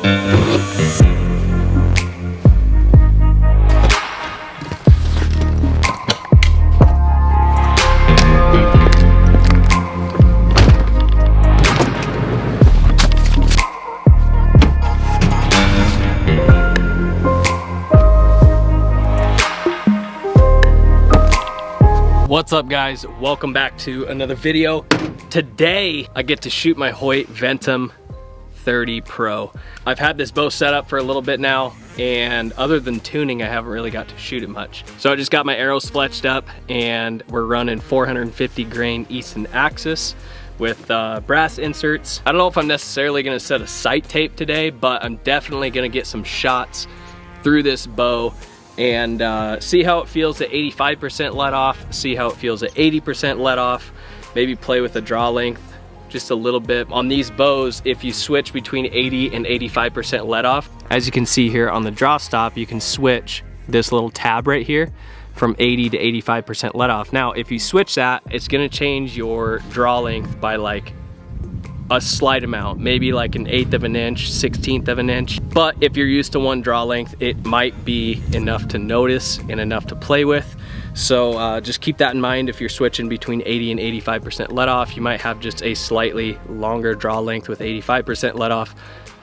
What's up guys, welcome back to another video. Today I get to shoot my Hoyt Ventum 30 Pro. I've had this bow set up for a little bit now, and other than tuning I haven't really got to shoot it much. So I just got my arrows fletched up and we're running 450 grain Easton Axis with brass inserts. I don't know if I'm necessarily gonna set a sight tape today, but I'm definitely gonna get some shots through this bow and see how it feels at 85% let off, see how it feels at 80% let off, maybe play with the draw length just a little bit. On these bows, if you switch between 80 and 85% let off, as you can see here on the draw stop, you can switch this little tab right here from 80 to 85% let off. Now, if you switch that, it's gonna change your draw length by like a slight amount, maybe like an 1/8 of an inch, 1/16 of an inch. But if you're used to one draw length, it might be enough to notice and enough to play with. So just keep that in mind. If you're switching between 80 and 85% let off, you might have just a slightly longer draw length with 85% let off,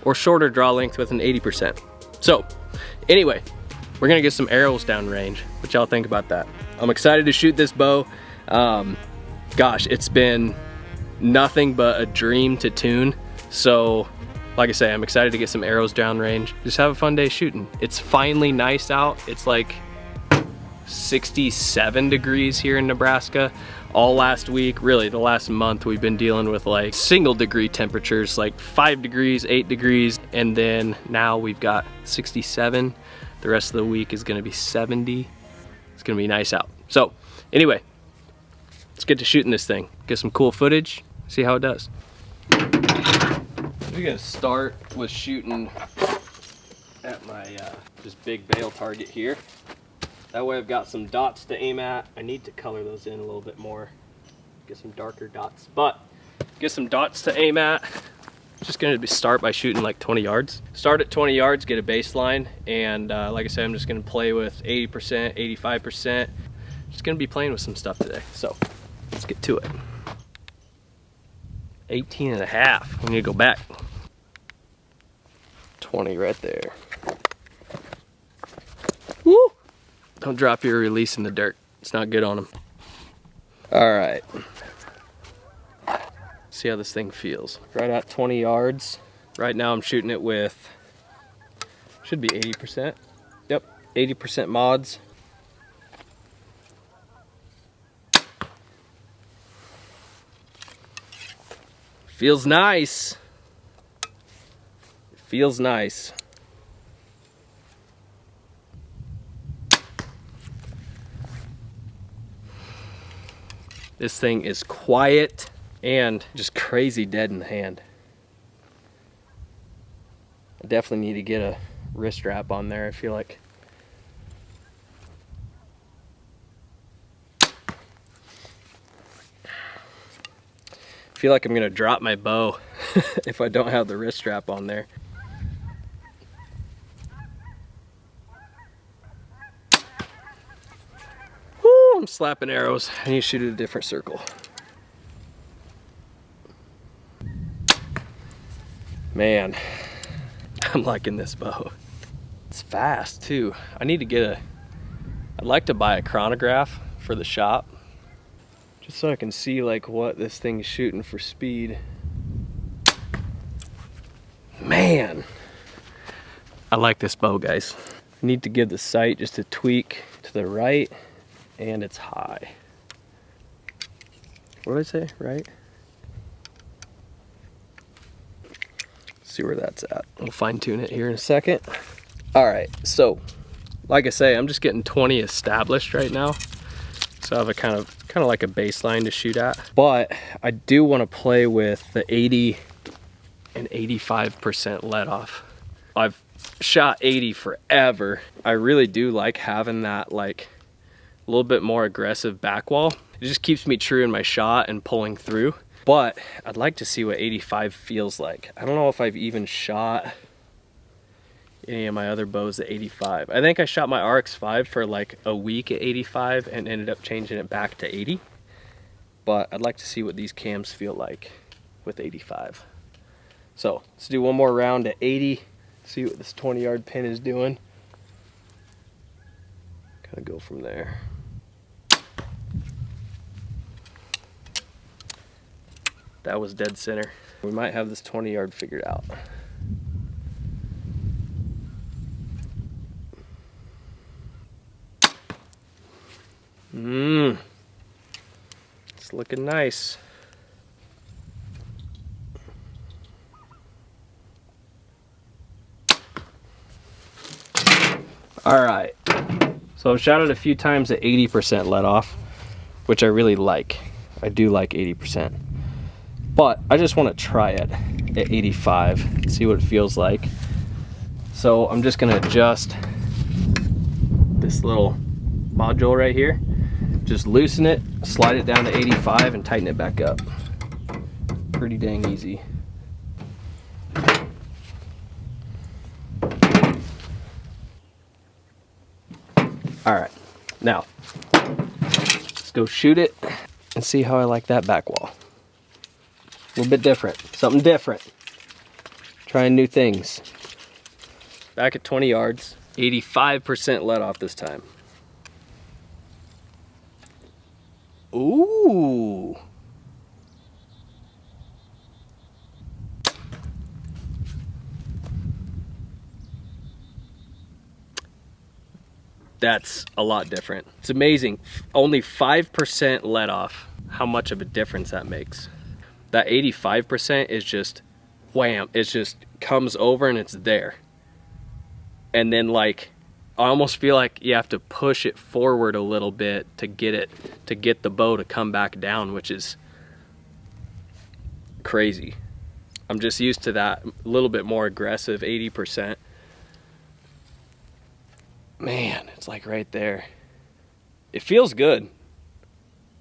or shorter draw length with an 80%. So anyway, we're gonna get some arrows down range. What y'all think about that? I'm excited to shoot this bow. Gosh, it's been nothing but a dream to tune. So like I say, I'm excited to get some arrows down range. Just have a fun day shooting. It's finally nice out. It's like 67 degrees here in Nebraska. All last week, really the last month, we've been dealing with like single degree temperatures, like 5 degrees, 8 degrees, and then now we've got 67. The rest of the week is gonna be 70. It's gonna be nice out. So anyway, let's get to shooting this thing. Get some cool footage, see how it does. We're gonna start with shooting at my just big bail target here. That way I've got some dots to aim at. I need to color those in a little bit more, get some darker dots, but get some dots to aim at. Just gonna start by shooting like 20 yards. Start at 20 yards, get a baseline, and like I said, I'm just gonna play with 80%, 85%. Just gonna be playing with some stuff today, so let's get to it. 18 and a half, we need to go back. 20 right there. Woo! Don't drop your release in the dirt. It's not good on them. All right. See how this thing feels. Right at 20 yards. Right now I'm shooting it with, should be 80%. Yep, 80% mods. Feels nice. It feels nice. This thing is quiet and just crazy dead in the hand. I definitely need to get a wrist strap on there, I feel like. I feel like I'm gonna drop my bow if I don't have the wrist strap on there. Woo, I'm slapping arrows. I need to shoot at a different circle. Man, I'm liking this bow. It's fast too. I need to get I'd like to buy a chronograph for the shop, just so I can see like what this thing is shooting for speed. Man, I like this bow, guys. I need to give the sight just a tweak to the right, and it's high. What did I say, right? See where that's at. We'll fine tune it here in a second. All right, so like I say, I'm just getting 20 established right now. So I have a kind of like a baseline to shoot at. But I do want to play with the 80 and 85% let off. I've shot 80 forever. I really do like having that like a little bit more aggressive back wall. It just keeps me true in my shot and pulling through. But I'd like to see what 85 feels like. I don't know if I've even shot any of my other bows at 85. I think I shot my RX5 for like a week at 85 and ended up changing it back to 80. But I'd like to see what these cams feel like with 85. So let's do one more round at 80, see what this 20-yard pin is doing. Kind of go from there. That was dead center. We might have this 20-yard figured out. It's looking nice. All right, so I've shot it a few times at 80% let off, which I really like. I do like 80%, but I just want to try it at 85, see what it feels like. So I'm just gonna adjust this little module right here, just loosen it, slide it down to 85 and tighten it back up. Pretty dang easy. All right, now let's go shoot it and see how I like that back wall. A little bit different, something different. Trying new things. Back at 20 yards, 85% let off this time. Ooh. That's a lot different. It's amazing. Only 5% let off. How much of a difference that makes. That 85% is just wham. It just comes over and it's there. And then like, I almost feel like you have to push it forward a little bit to get the bow to come back down, which is crazy. I'm just used to that little bit more aggressive 80%. Man, it's like right there. It feels good.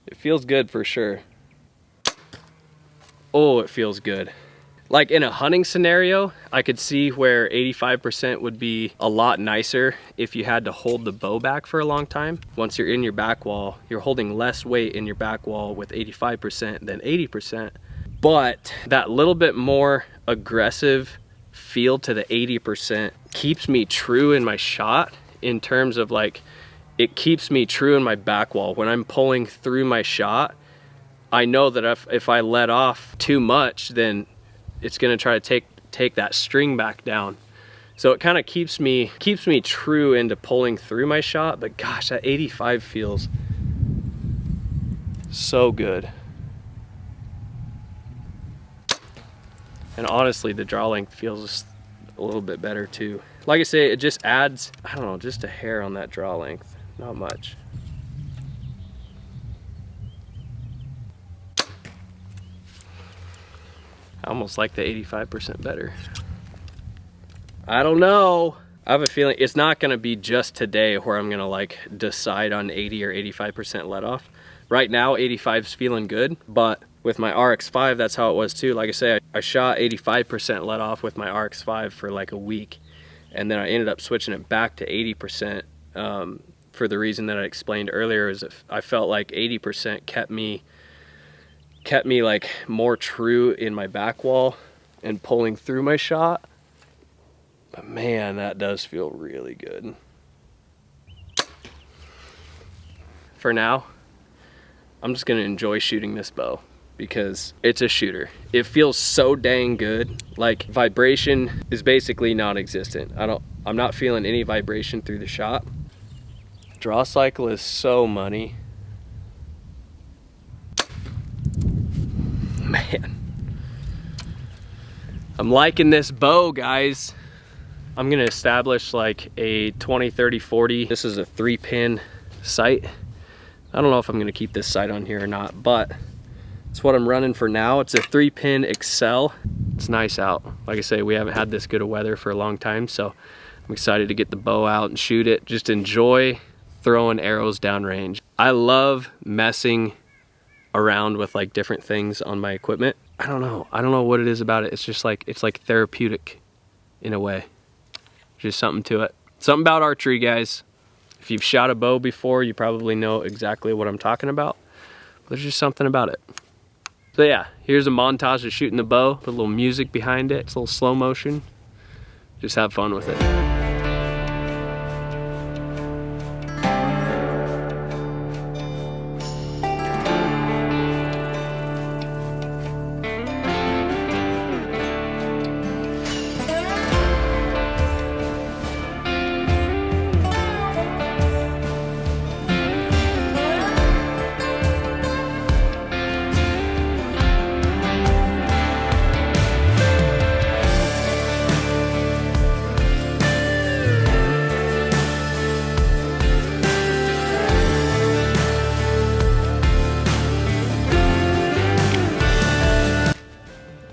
It feels good for sure. Oh, it feels good. Like in a hunting scenario, I could see where 85% would be a lot nicer if you had to hold the bow back for a long time. Once you're in your back wall, you're holding less weight in your back wall with 85% than 80%. But that little bit more aggressive feel to the 80% keeps me true in my shot, in terms of like, it keeps me true in my back wall. When I'm pulling through my shot, I know that if I let off too much, then it's gonna try to take that string back down. So it kind of keeps me true into pulling through my shot. But gosh, that 85 feels so good. And honestly, the draw length feels a little bit better too. Like I say, it just adds, I don't know, just a hair on that draw length, not much. I almost like the 85% better. I don't know. I have a feeling it's not gonna be just today where I'm gonna like decide on 80 or 85% let off. Right now, 85's feeling good, but with my RX5, that's how it was too. Like I say, I shot 85% let off with my RX5 for like a week, and then I ended up switching it back to 80% for the reason that I explained earlier, is if I felt like 80% kept me like more true in my back wall and pulling through my shot. But man, that does feel really good. For now, I'm just gonna enjoy shooting this bow because it's a shooter. It feels so dang good. Like, vibration is basically non-existent. I'm not feeling any vibration through the shot. Draw cycle is so money. Man, I'm liking this bow, guys. I'm gonna establish like a 20, 30, 40. This is a 3-pin sight. I don't know if I'm gonna keep this sight on here or not, but it's what I'm running for now. It's a 3-pin Excel. It's nice out. Like I say, we haven't had this good of weather for a long time, so I'm excited to get the bow out and shoot it. Just enjoy throwing arrows downrange. I love messing around with like different things on my equipment. I don't know what it is about it. It's just like, it's like therapeutic in a way. Just something to it. Something about archery, guys. If you've shot a bow before, you probably know exactly what I'm talking about. But there's just something about it. So yeah, here's a montage of shooting the bow. Put a little music behind it. It's a little slow motion. Just have fun with it.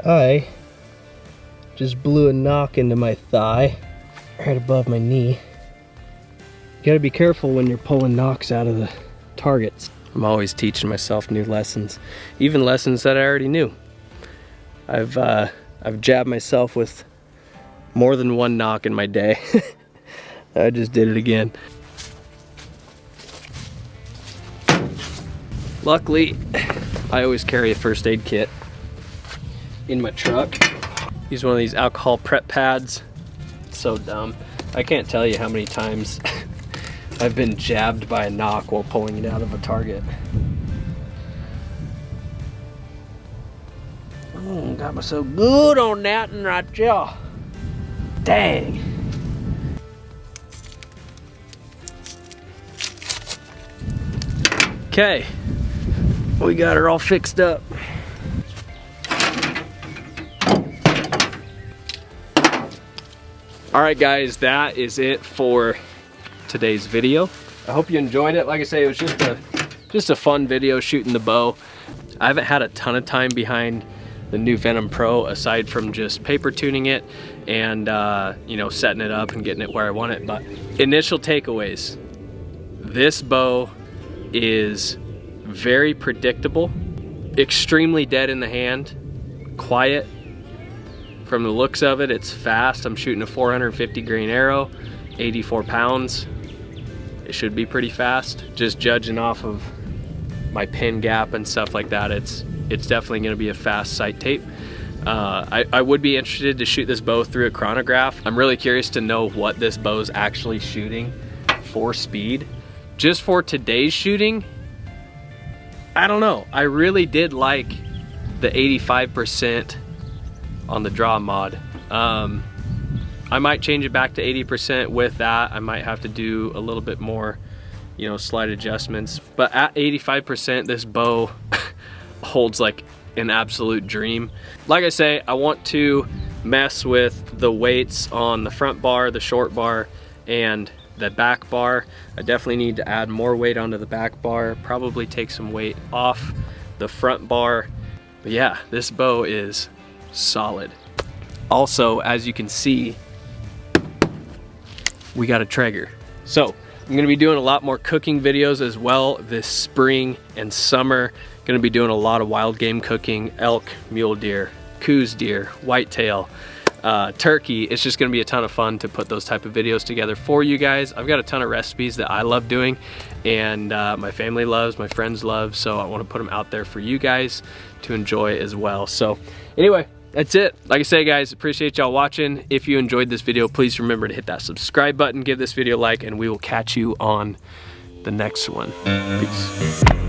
I just blew a knock into my thigh, right above my knee. You gotta be careful when you're pulling knocks out of the targets. I'm always teaching myself new lessons, even lessons that I already knew. I've jabbed myself with more than one knock in my day. I just did it again. Luckily, I always carry a first aid kit in my truck. Use one of these alcohol prep pads. It's so dumb. I can't tell you how many times I've been jabbed by a knock while pulling it out of a target. Got myself good on that and right there. Dang. Okay, we got her all fixed up. All right, guys, that is it for today's video. I hope you enjoyed it. Like I say, it was just a fun video shooting the bow. I haven't had a ton of time behind the new Venom Pro aside from just paper tuning it and you know, setting it up and getting it where I want it. But initial takeaways: this bow is very predictable, extremely dead in the hand, quiet. From the looks of it, it's fast. I'm shooting a 450 grain arrow, 84 pounds. It should be pretty fast. Just judging off of my pin gap and stuff like that, it's definitely gonna be a fast sight tape. I would be interested to shoot this bow through a chronograph. I'm really curious to know what this bow is actually shooting for speed. Just for today's shooting, I don't know. I really did like the 85% on the draw mod. I might change it back to 80% with that. I might have to do a little bit more, you know, slight adjustments. But at 85%, this bow holds like an absolute dream. Like I say, I want to mess with the weights on the front bar, the short bar, and the back bar. I definitely need to add more weight onto the back bar, probably take some weight off the front bar. But yeah, this bow is solid. Also, as you can see, we got a Traeger. So I'm gonna be doing a lot more cooking videos as well this spring and summer. Gonna be doing a lot of wild game cooking: elk, mule deer, coos deer, whitetail, turkey. It's just gonna be a ton of fun to put those type of videos together for you guys. I've got a ton of recipes that I love doing and my family loves, my friends love, so I want to put them out there for you guys to enjoy as well. So anyway, that's it. Like I say, guys, appreciate y'all watching. If you enjoyed this video, please remember to hit that subscribe button, give this video a like, and we will catch you on the next one. Peace.